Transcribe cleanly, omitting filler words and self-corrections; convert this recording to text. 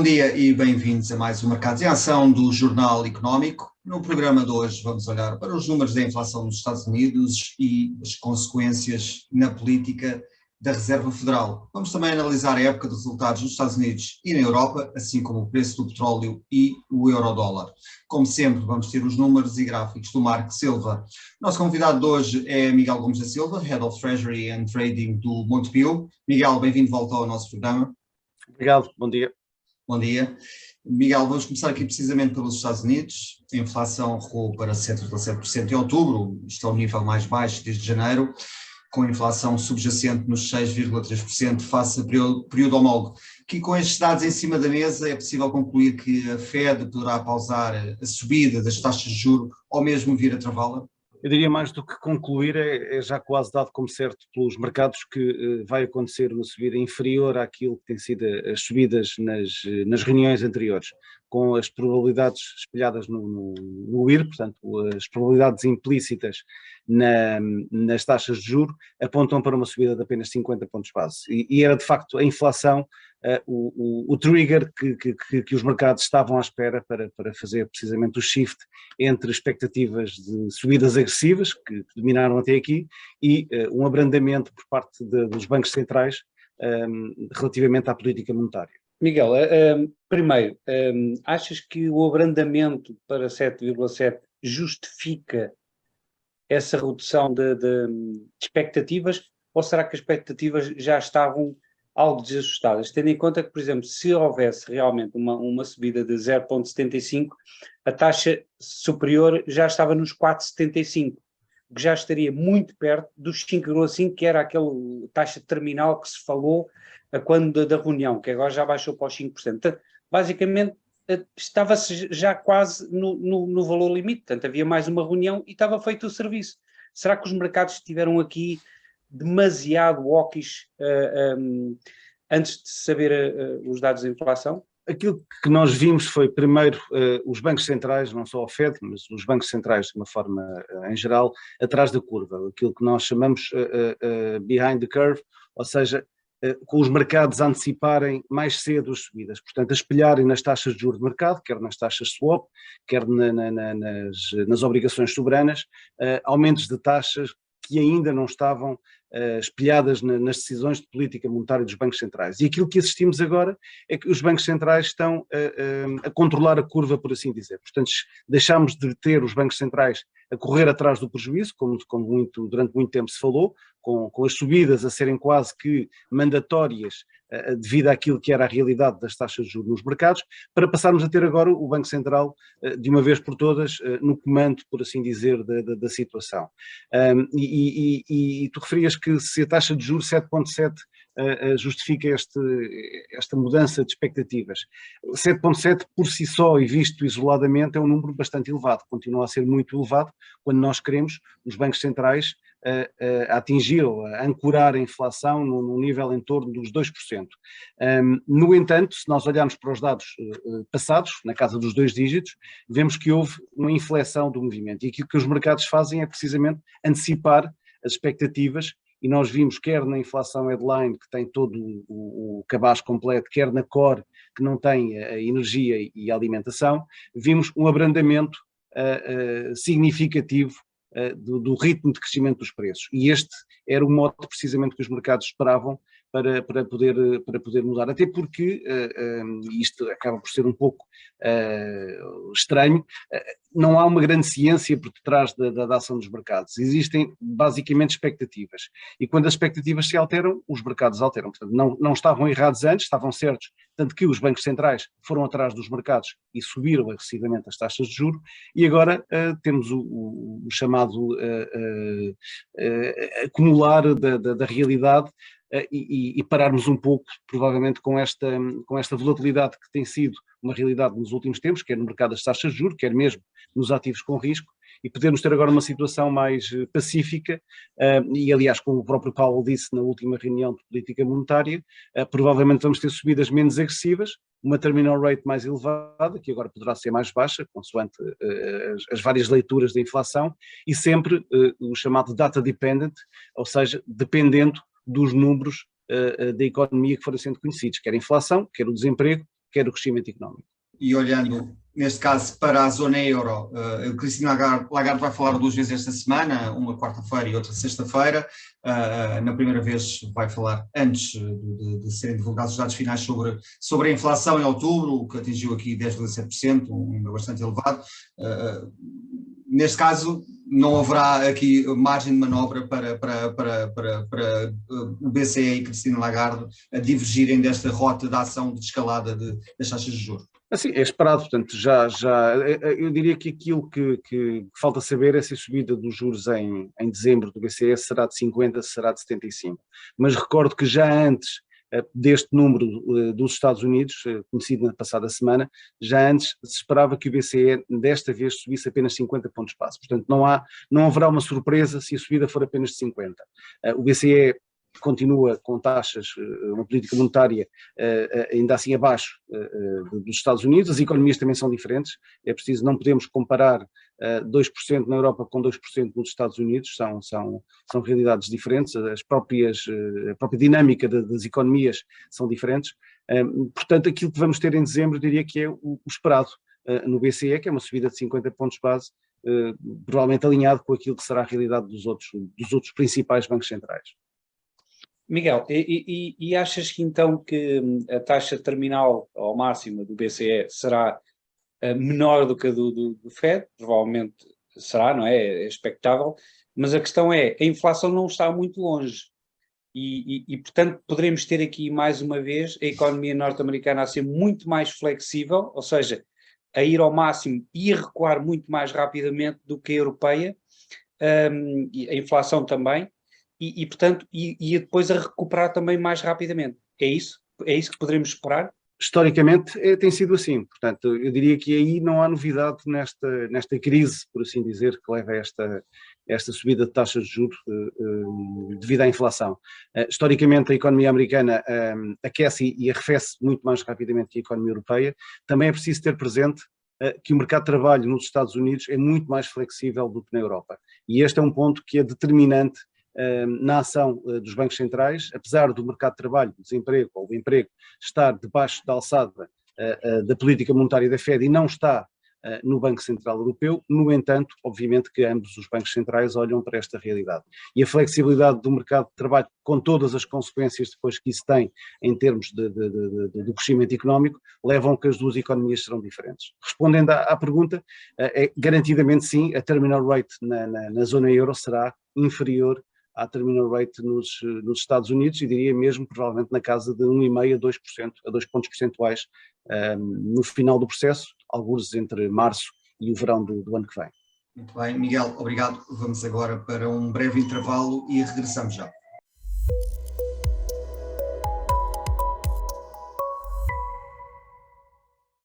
Bom dia e bem-vindos a mais um Mercados em Ação do Jornal Económico. No programa de hoje vamos olhar para os números da inflação nos Estados Unidos e as consequências na política da Reserva Federal. Vamos também analisar a época de resultados nos Estados Unidos e na Europa, assim como o preço do petróleo e o euro-dólar. Como sempre, vamos ter os números e gráficos do Marco Silva. Nosso convidado de hoje é Miguel Gomes da Silva, Head of Treasury and Trading do Montepio. Miguel, bem-vindo de volta ao nosso programa. Obrigado, bom dia. Bom dia. Miguel, vamos começar aqui precisamente pelos Estados Unidos. A inflação recuou para 7,7% em outubro, isto é o nível mais baixo desde janeiro, com a inflação subjacente nos 6,3% face a período homólogo. Que com estes dados em cima da mesa é possível concluir que a Fed poderá pausar a subida das taxas de juros ou mesmo vir a travá-la? Eu diria mais do que concluir, é já quase dado como certo pelos mercados que vai acontecer uma subida inferior àquilo que tem sido as subidas nas reuniões anteriores, com as probabilidades espelhadas no IR, portanto as probabilidades implícitas nas taxas de juros apontam para uma subida de apenas 50 pontos base. E era de facto a inflação o trigger que os mercados estavam à espera para fazer precisamente o shift entre expectativas de subidas agressivas, que dominaram até aqui, e um abrandamento por parte dos bancos centrais relativamente à política monetária. Miguel, primeiro, achas que o abrandamento para 7,7 justifica essa redução de expectativas, ou será que as expectativas já estavam algo desajustadas, tendo em conta que, por exemplo, se houvesse realmente uma subida de 0,75, a taxa superior já estava nos 4,75, que já estaria muito perto dos 5,5, que era aquela taxa terminal que se falou quando da reunião, que agora já baixou para os 5%. Portanto, basicamente, estava-se já quase no valor limite, portanto, havia mais uma reunião e estava feito o serviço. Será que os mercados estiveram aqui demasiado hawkish antes de saber os dados da inflação? Aquilo que nós vimos foi, primeiro, os bancos centrais, não só a Fed, mas os bancos centrais de uma forma em geral, atrás da curva, aquilo que nós chamamos behind the curve, ou seja, com os mercados a anteciparem mais cedo as subidas, portanto a espelharem nas taxas de juros de mercado, quer nas taxas swap, quer nas obrigações soberanas, aumentos de taxas que ainda não estavam espelhadas nas decisões de política monetária dos bancos centrais. E aquilo que assistimos agora é que os bancos centrais estão a controlar a curva, por assim dizer. Portanto, deixámos de ter os bancos centrais a correr atrás do prejuízo, como durante muito tempo se falou, com as subidas a serem quase que mandatórias devido àquilo que era a realidade das taxas de juros nos mercados, para passarmos a ter agora o Banco Central de uma vez por todas no comando, por assim dizer, da situação. E tu referias que se a taxa de juros 7,7 justifica esta mudança de expectativas. 7,7 por si só e visto isoladamente é um número bastante elevado, continua a ser muito elevado quando nós queremos os bancos centrais a atingir ou a ancorar a inflação num nível em torno dos 2%. No entanto, se nós olharmos para os dados passados, na casa dos 2 dígitos, vemos que houve uma inflexão do movimento e aquilo que os mercados fazem é precisamente antecipar as expectativas. E nós vimos, quer na inflação headline, que tem todo o cabaz completo, quer na core, que não tem a energia e a alimentação, vimos um abrandamento significativo do ritmo de crescimento dos preços. E este era o modo precisamente que os mercados esperavam para poder mudar. Até porque, isto acaba por ser um pouco estranho, não há uma grande ciência por detrás da ação dos mercados. Existem basicamente expectativas. E quando as expectativas se alteram, os mercados alteram. Portanto, não estavam errados antes, estavam certos, tanto que os bancos centrais foram atrás dos mercados e subiram agressivamente as taxas de juros, e agora temos o chamado acumular da realidade, e pararmos um pouco, provavelmente, com esta volatilidade que tem sido uma realidade nos últimos tempos, quer no mercado das taxas de juros, quer mesmo nos ativos com risco, e podermos ter agora uma situação mais pacífica, e aliás, como o próprio Powell disse na última reunião de política monetária, provavelmente vamos ter subidas menos agressivas, uma terminal rate mais elevada, que agora poderá ser mais baixa, consoante as várias leituras da inflação, e sempre o chamado data dependent, ou seja, dependendo dos números da economia que forem sendo conhecidos, quer a inflação, quer o desemprego, quer o crescimento económico. E olhando, neste caso, para a zona euro, a Christine Lagarde vai falar 2 vezes esta semana, uma quarta-feira e outra sexta-feira. Na primeira vez vai falar antes de serem divulgados os dados finais sobre a inflação em outubro, que atingiu aqui 10,7%, um número bastante elevado. Neste caso, não haverá aqui margem de manobra para o BCE e Christine Lagarde a divergirem desta rota de ação de escalada das taxas de juros. Assim, é esperado, portanto, eu diria que aquilo que falta saber é se a subida dos juros em dezembro do BCE será de 50, será de 75. Mas recordo que já antes deste número dos Estados Unidos, conhecido na passada semana, já antes se esperava que o BCE desta vez subisse apenas 50 pontos base. Portanto, não haverá uma surpresa se a subida for apenas de 50. O BCE continua com taxas, uma política monetária ainda assim abaixo dos Estados Unidos, as economias também são diferentes, é preciso, não podemos comparar 2% na Europa com 2% nos Estados Unidos, são realidades diferentes, a própria dinâmica das economias são diferentes, portanto aquilo que vamos ter em dezembro diria que é o esperado no BCE, que é uma subida de 50 pontos base, provavelmente alinhado com aquilo que será a realidade dos outros principais bancos centrais. Miguel, e achas que então que a taxa terminal ou máxima do BCE será menor do que a do FED? Provavelmente será, não é? É expectável, mas a questão é, a inflação não está muito longe e portanto poderemos ter aqui mais uma vez a economia norte-americana a ser muito mais flexível, ou seja, a ir ao máximo e a recuar muito mais rapidamente do que a europeia, a inflação também, e portanto, e depois a recuperar também mais rapidamente. É isso? É isso que poderemos esperar? Historicamente tem sido assim, portanto eu diria que aí não há novidade nesta crise, por assim dizer, que leva a esta subida de taxas de juros devido à inflação. Historicamente a economia americana aquece e arrefece muito mais rapidamente que a economia europeia. Também é preciso ter presente que o mercado de trabalho nos Estados Unidos é muito mais flexível do que na Europa, e este é um ponto que é determinante na ação dos bancos centrais, apesar do mercado de trabalho, do desemprego ou do emprego estar debaixo da alçada da política monetária da Fed e não está no Banco Central Europeu, no entanto, obviamente que ambos os bancos centrais olham para esta realidade. E a flexibilidade do mercado de trabalho, com todas as consequências depois que isso tem em termos do crescimento económico, levam que as duas economias serão diferentes. Respondendo à pergunta, garantidamente sim, a terminal rate na zona euro será inferior à terminal rate nos Estados Unidos, e diria mesmo provavelmente na casa de 1,5% a 2%, a 2 pontos percentuais no final do processo, alguns entre março e o verão do ano que vem. Muito bem, Miguel, obrigado. Vamos agora para um breve intervalo e regressamos já.